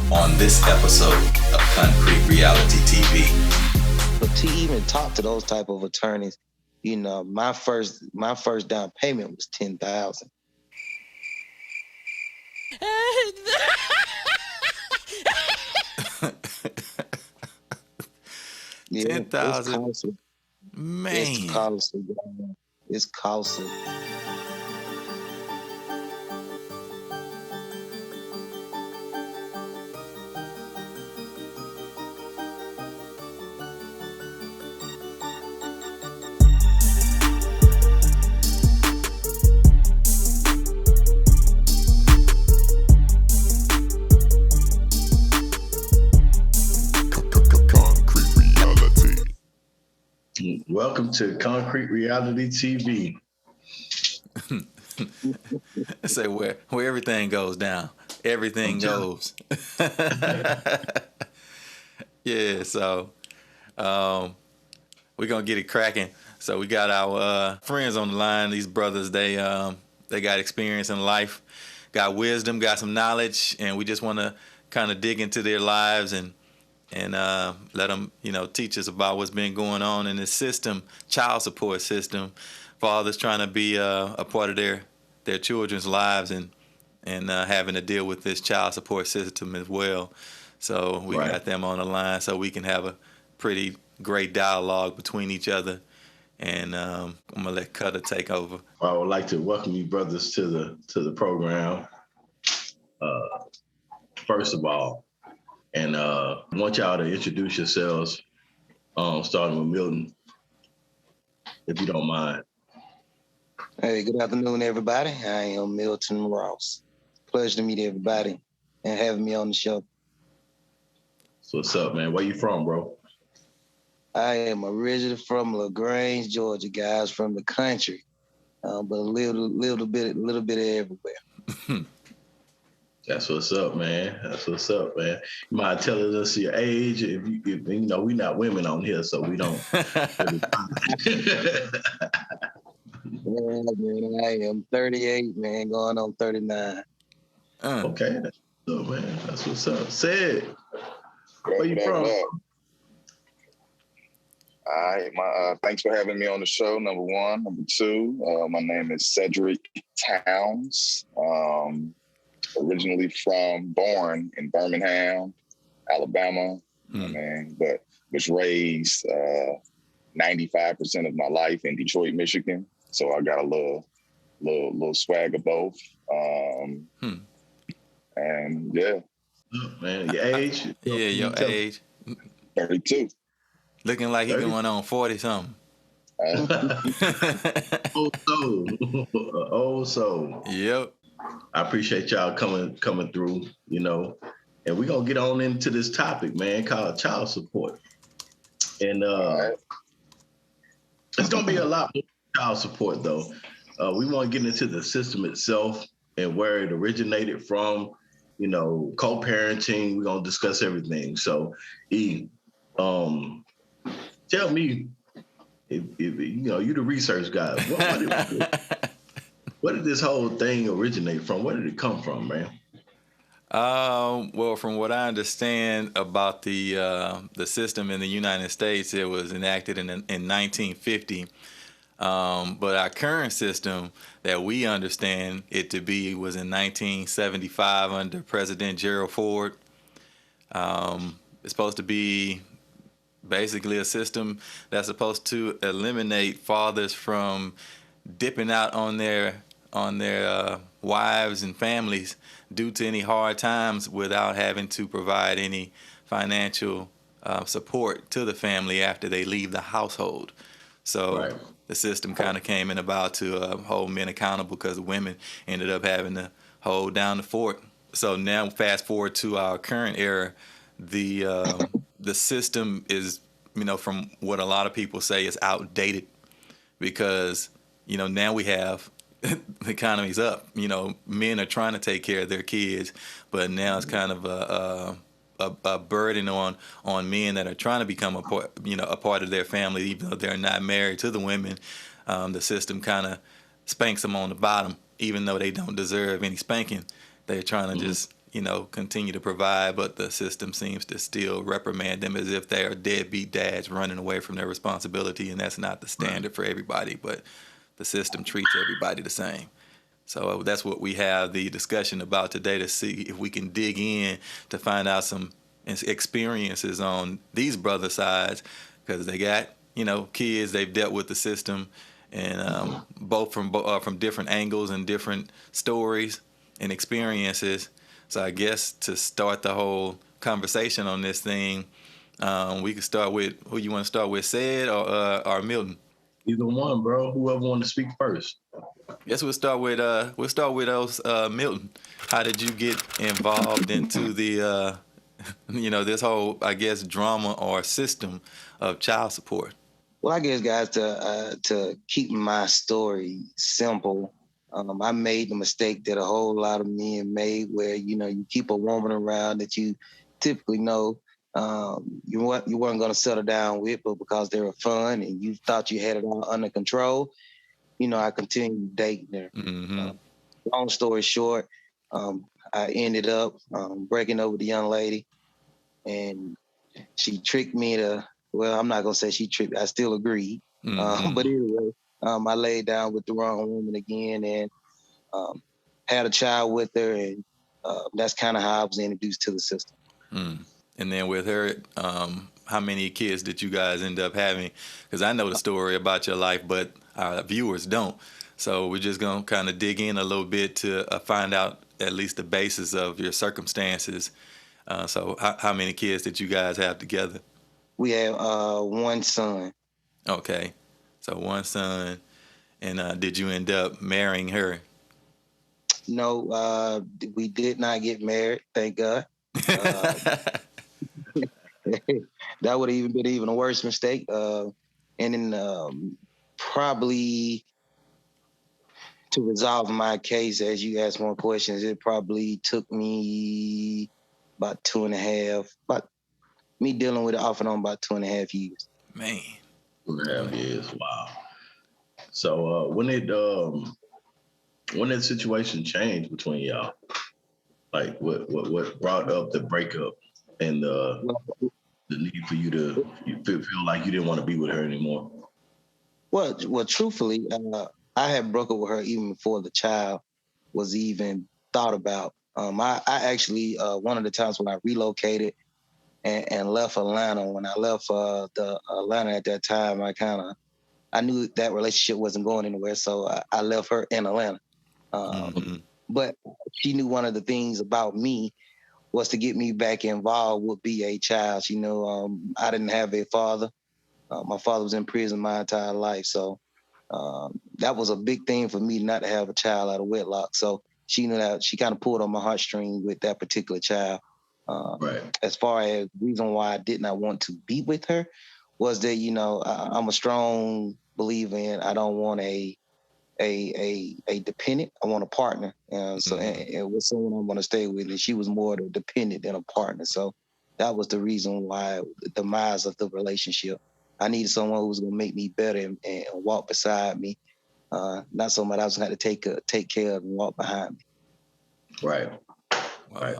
on this episode of Concrete Reality TV. But to even talk to those type of attorneys, my first down payment was $10,000. Yeah, 10,000. Man, it's costly. It's costly. Welcome to Concrete Reality TV. say where everything goes down. Everything goes. Yeah, so we're gonna get it cracking. So we got our friends on the line. These brothers, they got experience in life, got wisdom, got some knowledge, and we just want to kind of dig into their lives and let them, teach us about what's been going on in this system, child support system. Fathers trying to be a part of their children's lives and having to deal with this child support system as well. So we got them on the line so we can have a pretty great dialogue between each other. And I'm gonna let Cutter take over. I would like to welcome you brothers to the program. First of all. And I want y'all to introduce yourselves, starting with Milton, if you don't mind. Hey, good afternoon, everybody. I am Milton Ross. Pleasure to meet everybody and having me on the show. So what's up, man? Where you from, bro? I am originally from LaGrange, Georgia, guys, from the country, but a little bit everywhere. That's what's up, man. You mind telling us your age? If we're not women on here, so we don't. Yeah, man, I am 38, man, going on 39. Okay, that's what's up, man. That's what's up. Sid, where you from? All right, thanks for having me on the show, number one. Number two, my name is Cedric Towns. Originally born in Birmingham, Alabama, but was raised 95% of my life in Detroit, Michigan. So I got a little swag of both. And yeah. Man, your age? Yeah, your age. 32. Looking like he going on 40 something. Oh, so. Yep. I appreciate y'all coming through, and we're going to get on into this topic, man, called child support. And it's going to be a lot more child support, though. We want to get into the system itself and where it originated from, co-parenting. We're going to discuss everything. So, tell me, if you the research guy, Where did this whole thing originate from? Where did it come from, man? Well, from what I understand about the system in the United States, it was enacted in 1950. But our current system that we understand it to be was in 1975 under President Gerald Ford. It's supposed to be basically a system that's supposed to eliminate fathers from dipping out on their wives and families due to any hard times without having to provide any financial support to the family after they leave the household. So the system kind of came in about to hold men accountable because women ended up having to hold down the fort. So now fast forward to our current era, the system is, from what a lot of people say, is outdated because, now we have the economy's up. Men are trying to take care of their kids, but now it's kind of a burden on men that are trying to become a part of their family, even though they're not married to the women. The system kind of spanks them on the bottom, even though they don't deserve any spanking. They're trying to just continue to provide, but the system seems to still reprimand them as if they are deadbeat dads running away from their responsibility, and that's not the standard for everybody, but the system treats everybody the same. So that's what we have the discussion about today, to see if we can dig in to find out some experiences on these brother sides, because they got, kids, they've dealt with the system, and both from different angles and different stories and experiences. So I guess to start the whole conversation on this thing, we can start with, who you want to start with, Said or Milton? Either one, bro. Whoever want to speak first. Guess we'll start with Milton. How did you get involved into the this whole, I guess, drama or system of child support? Well, I guess, guys, to keep my story simple, I made the mistake that a whole lot of men made, where you keep a woman around that you typically know you weren't going to settle down with, but because they were fun and you thought you had it all under control, I continued dating her. Mm-hmm. Long story short, I ended up breaking up with the young lady, and she tricked me to. Well, I'm not gonna say she tricked. I still agreed, Mm-hmm. but anyway, I laid down with the wrong woman again, and had a child with her, and that's kind of how I was introduced to the system. And then with her, how many kids did you guys end up having? Because I know the story about your life, but our viewers don't. So we're just going to kind of dig in a little bit to find out at least the basis of your circumstances. So how many kids did you guys have together? We have one son. Okay. So one son. And did you end up marrying her? No, we did not get married, thank God. That would have even been a worse mistake. And then probably to resolve my case, as you asked more questions, it probably took me about 2.5, about me dealing with it off and on about 2.5 years. Man. 2.5 years, wow. So when that situation changed between y'all, like what brought up the breakup and the need for you to feel like you didn't want to be with her anymore? Well, truthfully, I had broke up with her even before the child was even thought about. I actually, one of the times when I relocated and left Atlanta, when I left the Atlanta at that time, I knew that relationship wasn't going anywhere, so I left her in Atlanta. But she knew one of the things about me was to get me back involved would be a child. I didn't have a father. My father was in prison my entire life, so that was a big thing for me not to have a child out of wedlock. So she knew that. She kind of pulled on my heartstrings with that particular child. Right. As far as the reason why I did not want to be with her was that I'm a strong believer in I don't want a dependent. I want a partner. So and with someone I want to stay with, and she was more the dependent than a partner. So that was the reason why the demise of the relationship. I needed someone who was going to make me better and walk beside me, not someone I was going to take care of and walk behind me. Right. Wow. Right.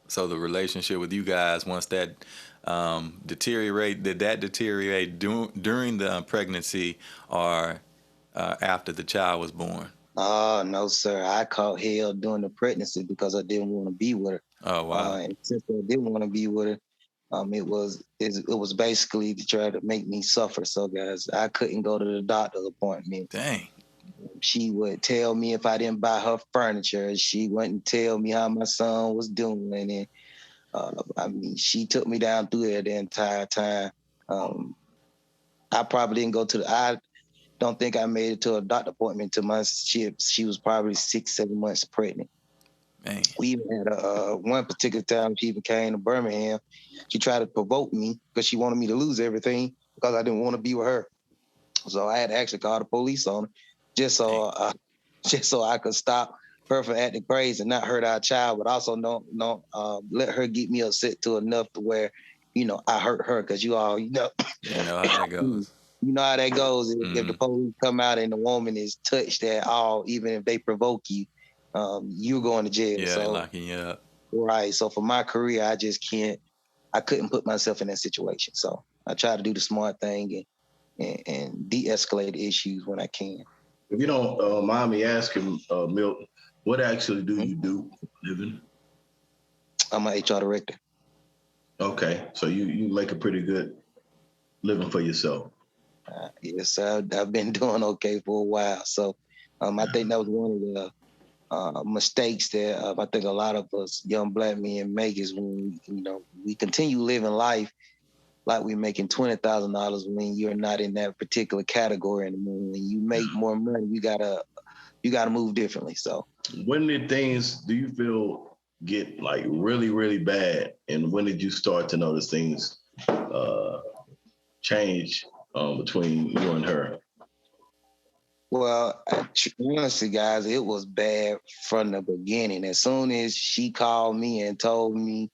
So the relationship with you guys, once that deteriorate, did that deteriorate during the pregnancy or after the child was born? No, sir. I caught hell during the pregnancy because I didn't want to be with her. Oh, wow. And since I didn't want to be with her, it was basically to try to make me suffer. So, guys, I couldn't go to the doctor's appointment. Dang. She would tell me if I didn't buy her furniture. She wouldn't tell me how my son was doing. And she took me down through there the entire time. I probably didn't go to I don't think I made it to a doctor appointment till she was probably 6-7 months pregnant. Man. We even had one particular time she even came to Birmingham. She tried to provoke me because she wanted me to lose everything because I didn't want to be with her. So I had to actually call the police on her just so I could stop her from acting crazy and not hurt our child, but also don't let her get me upset to enough to where, I hurt her because you all, You know how that goes. You know how that goes. If the police come out and the woman is touched at all, even if they provoke you, you're going to jail. Yeah, so locking you up. Right. So for my career, I couldn't put myself in that situation. So I try to do the smart thing and de-escalate the issues when I can. If you don't mind me asking, Milton, what actually do Mhm. you do for a living? I'm an HR director. Okay, so you make a pretty good living for yourself. Yes, I've been doing okay for a while. So I think that was one of the mistakes that I think a lot of us young black men make is when we continue living life like we're making $20,000 when you're not in that particular category anymore. When you make more money, you gotta move differently. So When did things do you feel get like really, really bad, and when did you start to notice things uh, change between you and her? well, honestly, guys, it was bad from the beginning. As soon as she called me and told me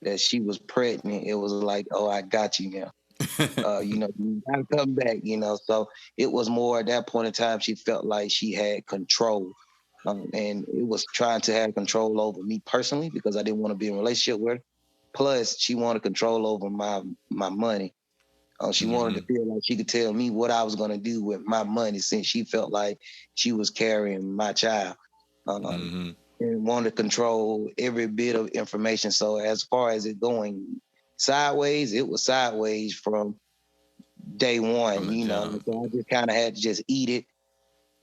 that she was pregnant, it was like, oh, I got you now. You gotta come back, So it was more at that point in time, she felt like she had control. And it was trying to have control over me personally because I didn't want to be in a relationship with her. Plus, she wanted control over my money. She wanted to Hmm. feel like she could tell me what I was going to do with my money since she felt like she was carrying my child. Um, Hmm. and wanted to control every bit of information. So as far as it going sideways, it was sideways from day From one, the jump. So I just kind of had to just eat it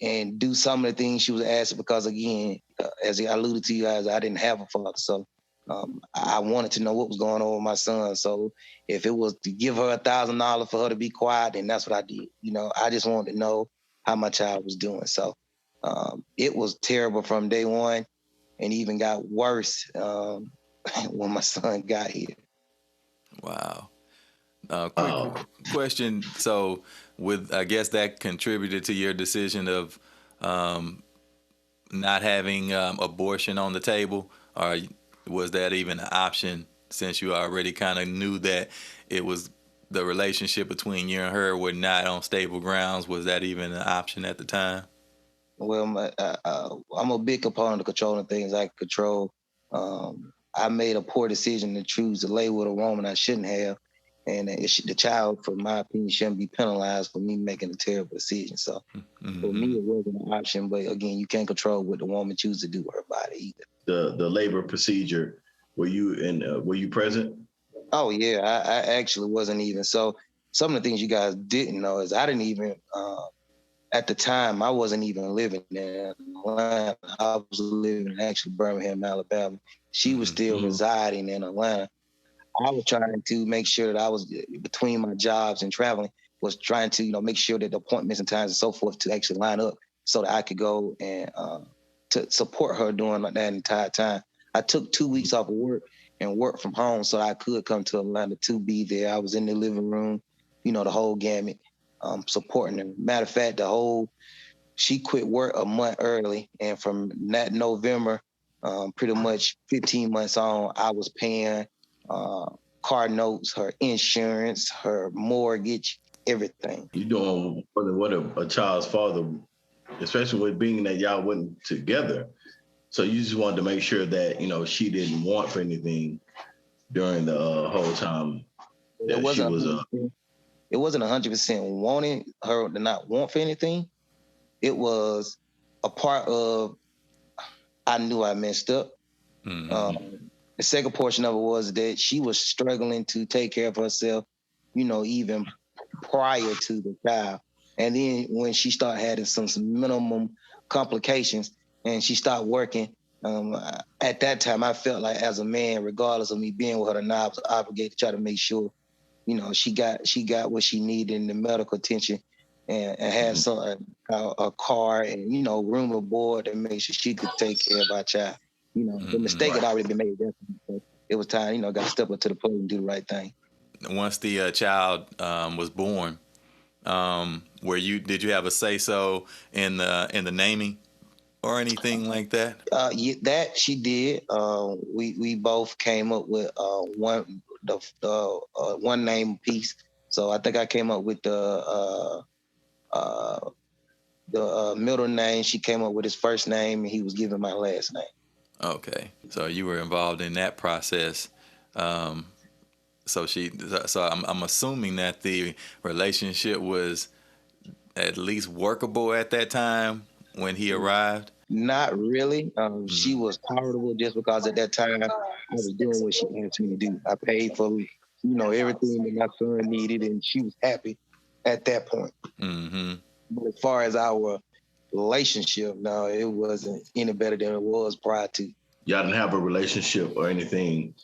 and do some of the things she was asking because, again, as I alluded to you guys, I didn't have a father. So I wanted to know what was going on with my son. So if it was to give her $1,000 for her to be quiet, then that's what I did. I just wanted to know how my child was doing. So it was terrible from day one and even got worse when my son got here. Wow. Quick Oh, question. So, with I guess that contributed to your decision of um, not having abortion on the table, or was that even an option since you already kind of knew that it was the relationship between you and her were not on stable grounds? Was that even an option at the time? Well, I'm a big component of controlling things I can control. I made a poor decision to choose to lay with a woman I shouldn't have, and the child, for my opinion, shouldn't be penalized for me making a terrible decision. So for me, Hmm. it wasn't an option. But again, you can't control what the woman chooses to do with her body either. the labor procedure. Were you present? Oh yeah, I actually wasn't even. So some of the things you guys didn't know is I didn't even. At the time, I wasn't even living in Atlanta. I was living in actually Birmingham, Alabama. She was Hmm. still Mm-hmm. residing in Atlanta. I was trying to make sure that I was between my jobs and traveling, was trying to, make sure that the appointments and times and so forth to actually line up so that I could go and to support her during that entire time. I took 2 weeks off of work and worked from home so I could come to Atlanta to be there. I was in the living room, the whole gamut, supporting her. Matter of fact, she quit work a month early, and from that November, pretty much 15 months on, I was paying uh, car notes, her insurance, her mortgage, everything. You doing more than what a child's father, especially with being that y'all wasn't together. So you just wanted to make sure that she didn't want for anything during the whole time It that she wasn't was 100%, it wasn't 100% wanting her to not want for anything. It was a part of I knew I messed up. Hmm. The second portion of it was that she was struggling to take care of herself, even prior to the child. And then when she started having some minimum complications and she started working, at that time I felt like as a man, regardless of me being with her or not, I was obligated to try to make sure, she got what she needed in the medical attention and had a a car and room and board and make sure she could take care of our child. The Hmm. mistake had right. already been made. So it was time, got to step up to the plate and do the right thing. Once the child was born, were you did you have a say so in the naming or anything like that? Yeah, that she did. We both came up with one name piece. So I think I came up with the middle name. She came up with his first name, and he was giving my last name. Okay, so you were involved in that process. Um, so I'm assuming that the relationship was at least workable at that time when he arrived. Not really. She Mm-hmm. was tolerable just because at that time I was doing what she asked me to do. I paid for, everything that my son needed, and she was happy at that point. Mm-hmm. But as far as our relationship, no, it wasn't any better than it was prior to. Y'all didn't have a relationship or anything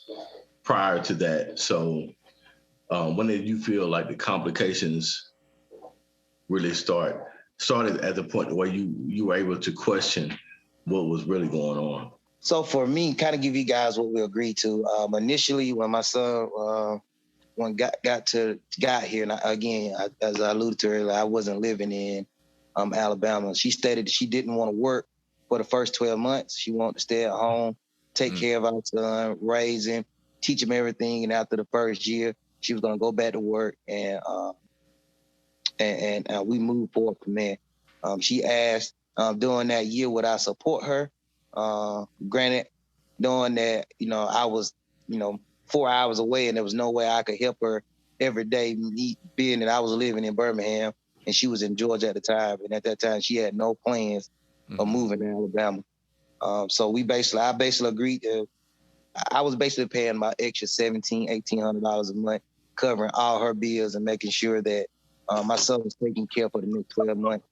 prior to that. So when did you feel like the complications really started at the point where you were able to question what was really going on? So for me, kind of give you guys what we agreed to. Initially, when my son when got here, and as I alluded to earlier, I wasn't living in Alabama. She stated that she didn't want to work for the first 12 months. She wanted to stay at home, take care of our son, raise him, teach him everything. And after the first year, she was going to go back to work, and we moved forward from there. She asked during that year would I support her. Granted, knowing that I was 4 hours away and there was no way I could help her every day, being that I was living in Birmingham and she was in Georgia at the time, and at that time she had no plans of moving to Alabama. So I basically agreed to. I was basically paying my extra $1,800 a month, covering all her bills and making sure that my son was taken care of for the next 12 months.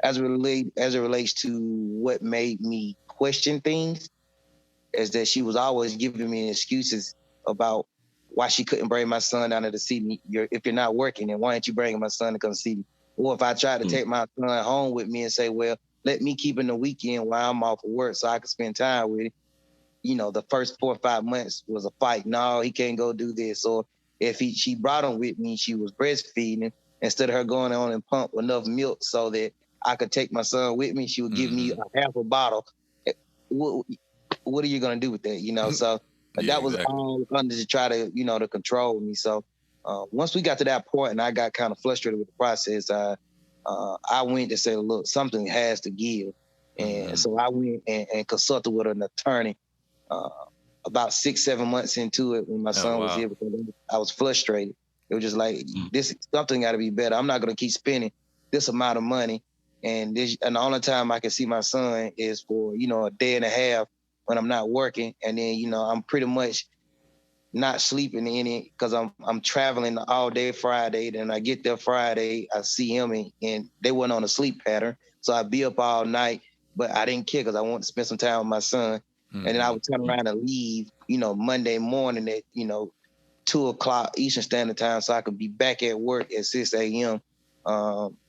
As it relates to what made me question things, is that she was always giving me excuses about why she couldn't bring my son down to the city. If you're not working, then why aren't you bringing my son to come see me? Or if I tried to take my son home with me and say, well, let me keep in the weekend while I'm off of work so I can spend time with him. The first 4 or 5 months was a fight. No, he can't go do this. Or if she brought him with me, she was breastfeeding. Instead of her going on and pump enough milk so that I could take my son with me, she would give me a half a bottle. What are you going to do with that? So Yeah, that was exactly. all under to try to, to control me. So once we got to that point and I got kind of frustrated with the process, I went to say, look, something has to give. And so I went and consulted with an attorney about 6-7 months into it when my son was here, because I was frustrated. It was just like, this something got to be better. I'm not going to keep spending this amount of money. And the only time I can see my son is for, a day and a half when I'm not working. And then, I'm pretty much not sleeping in it because I'm traveling all day Friday. Then I get there Friday, I see him and they weren't on a sleep pattern. So I'd be up all night, but I didn't care because I wanted to spend some time with my son. And then I would turn around and leave, Monday morning at, 2:00 Eastern Standard Time so I could be back at work at 6 a.m.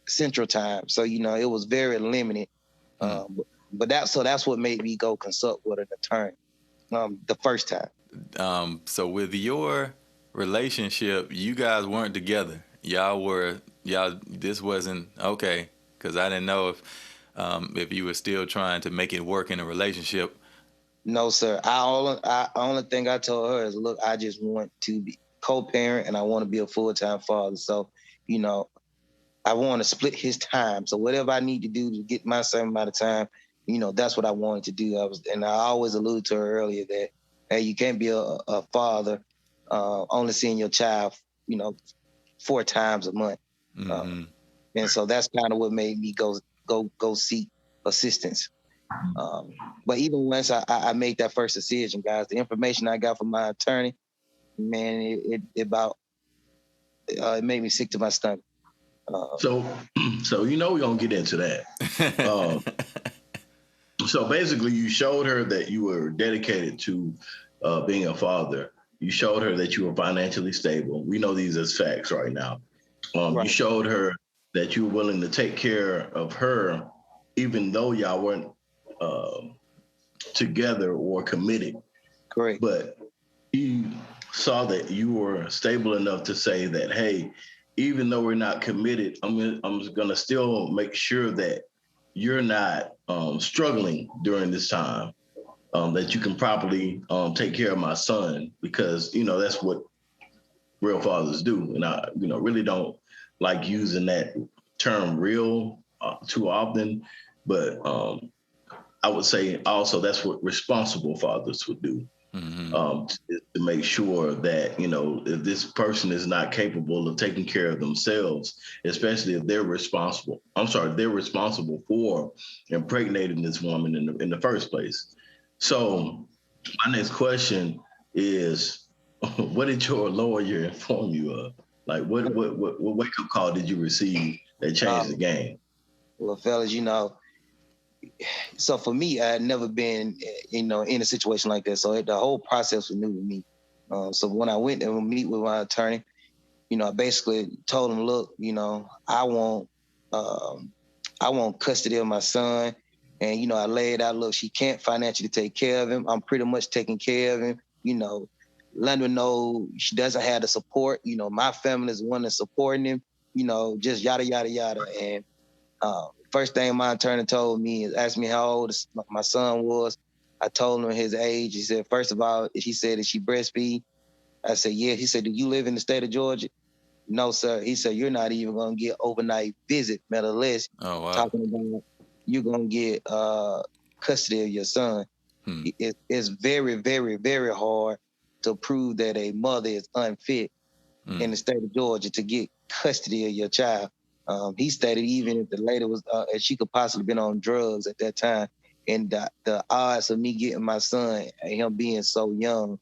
Central Time. So, it was very limited. But that's what made me go consult with an attorney the first time. So with your relationship, you guys weren't together. This wasn't okay, because I didn't know if you were still trying to make it work in a relationship. No, sir. I only thing I told her is, look, I just want to be co-parent and I want to be a full-time father. So, I want to split his time. So whatever I need to do to get my same amount of time, that's what I wanted to do. I always alluded to her earlier that, hey, you can't be a father only seeing your child, 4 times a month. And so that's kind of what made me go seek assistance. But even once I made that first decision, guys, the information I got from my attorney, man, it made me sick to my stomach. So we're gonna get into that. So basically, you showed her that you were dedicated to being a father. You showed her that you were financially stable. We know these as facts right now. Right. You showed her that you were willing to take care of her, even though y'all weren't together or committed. Correct. But you saw that you were stable enough to say that, hey, even though we're not committed, I'm gonna still make sure that you're not struggling during this time, that you can properly take care of my son, because that's what real fathers do. And I really don't like using that term real too often, but I would say also that's what responsible fathers would do. To make sure that, if this person is not capable of taking care of themselves, especially if they're responsible. They're responsible for impregnating this woman in the first place. So my next question is, what did your lawyer inform you of? Like, what wake up call did you receive that changed the game? Well, fellas, so for me, I had never been, in a situation like that. So the whole process was new to me. So when I went to meet with my attorney, I basically told him, look, I want custody of my son. And, I laid out, look, she can't financially take care of him. I'm pretty much taking care of him. Let her know she doesn't have the support. My family is the one that's supporting him, just yada, yada, yada. And first thing my attorney told me is asked me how old my son was. I told him his age. He said, first of all, he said, is she breastfeed? I said, yeah. He said, do you live in the state of Georgia? No, sir. He said, you're not even going to get overnight visit, less. Oh, wow. Talking about you're going to get custody of your son. It's very, very, very hard to prove that a mother is unfit in the state of Georgia to get custody of your child. He stated even if the lady was, she could possibly been on drugs at that time, and the odds of me getting my son and him being so young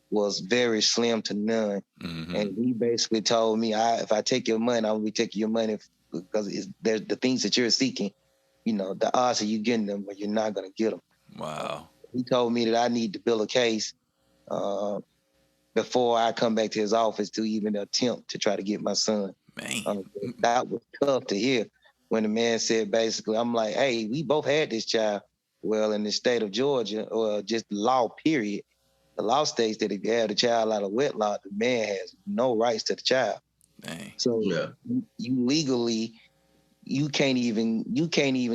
was very slim to none. And he basically told me, if I take your money, I will be taking your money because there's the things that you're seeking. The odds of you getting them, but you're not going to get them. Wow. He told me that I need to build a case before I come back to his office to even attempt to try to get my son. Man. That was tough to hear when the man said, basically, I'm like, hey, we both had this child. Well, in the state of Georgia, or just law, period, the law states that if you have the child out of wedlock, the man has no rights to the child. Dang. So you legally, you can't even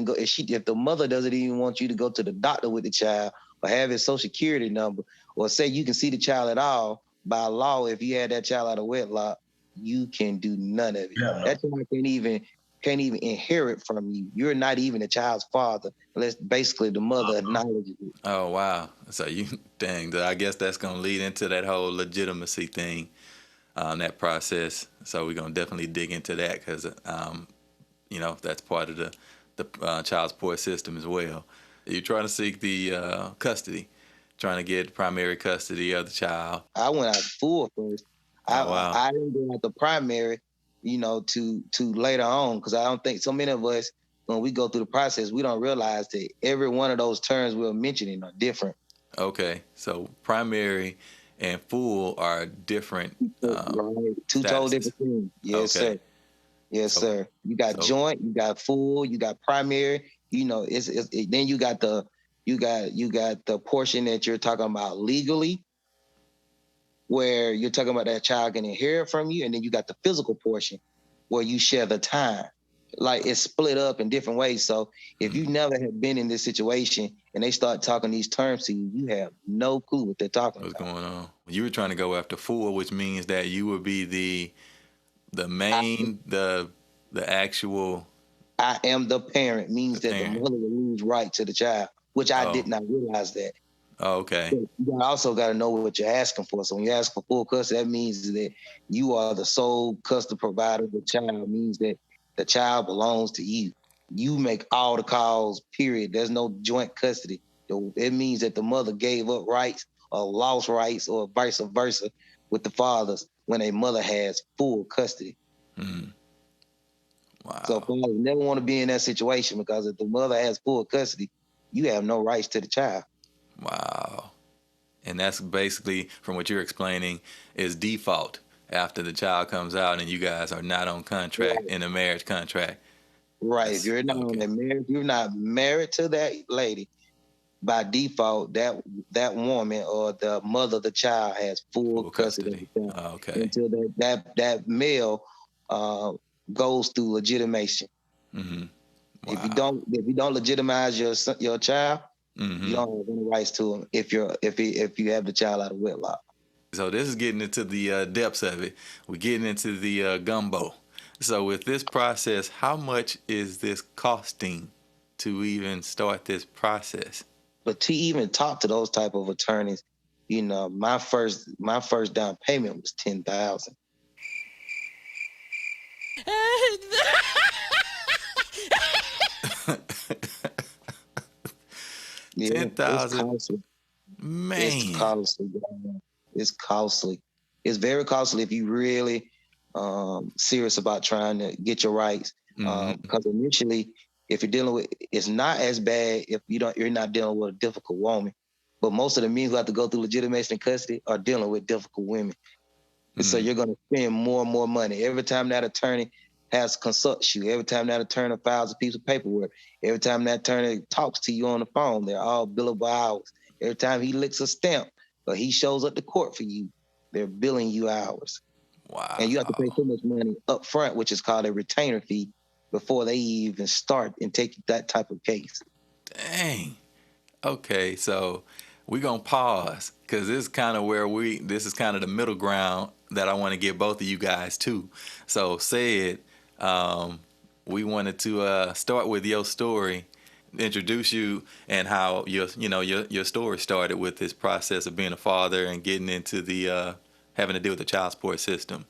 go. If the mother doesn't even want you to go to the doctor with the child or have his social security number, or say you can see the child at all, by law, if you had that child out of wedlock, you can do none of it. Yeah. That child can't even inherit from you. You're not even the child's father unless basically the mother acknowledges it. Oh, wow. So dang, I guess that's going to lead into that whole legitimacy thing, that process. So we're going to definitely dig into that because, that's part of the child support system as well. You're trying to seek the custody, trying to get primary custody of the child. I went out full first. Wow. I didn't go out the primary, to later on, because I don't think so many of us, when we go through the process, we don't realize that every one of those terms we're mentioning are different. Okay, so primary and full are different. Right. Two totally different things. Yes, okay. sir. Yes, sir. You got joint, you got full, you got primary. Then you got the portion that you're talking about legally, where you're talking about that child can inherit from you, and then you got the physical portion where you share the time. Like it's split up in different ways. So if you never have been in this situation and they start talking these terms to you, you have no clue what they're talking What's about. going on? You were trying to go after full, which means that you would be the main, the actual. I am the parent means that the mother will lose right to the child, which I did not realize that. Oh, okay. So you also got to know what you're asking for. So when you ask for full custody, that means that you are the sole custody provider of the child. It means that the child belongs to you. You make all the calls, period. There's no joint custody. It means that the mother gave up rights or lost rights or vice versa with the fathers when a mother has full custody. Wow. So fathers never want to be in that situation, because if the mother has full custody, you have no rights to the child. Wow. And that's basically, from what you're explaining, is default after the child comes out and you guys are not on contract, in a marriage contract. Right. If you're not on a marriage, you're not married to that lady, by default, that woman or the mother of the child has full custody of the child. Okay. Until that male goes through legitimation. Mm-hmm. Wow. If you don't legitimize your child, you don't have any rights to him if you have the child out of wedlock. So this is getting into the depths of it. We're getting into the gumbo. So with this process, how much is this costing to even start this process? But to even talk to those type of attorneys, my first down payment was 10,000. Yeah, 10,000. it's costly. It's Man. costly. It's costly. It's very costly if you really serious about trying to get your rights. Because initially, if you're dealing with, it's not as bad if you're not dealing with a difficult woman. But most of the men who have to go through legitimation and custody are dealing with difficult women. And so you're going to spend more and more money every time that attorney has consults you, every time that attorney files a piece of paperwork, every time that attorney talks to you on the phone. They're all billable hours. Every time he licks a stamp or he shows up to court for you, they're billing you hours. Wow. And you have to pay so much money up front, which is called a retainer fee, before they even start and take that type of case. Dang. Okay, so we're going to pause because this is kind of this is kind of the middle ground that I want to get both of you guys to. So, Said, we wanted to start with your story, introduce you and how your story started with this process of being a father and getting into the having to deal with the child support system.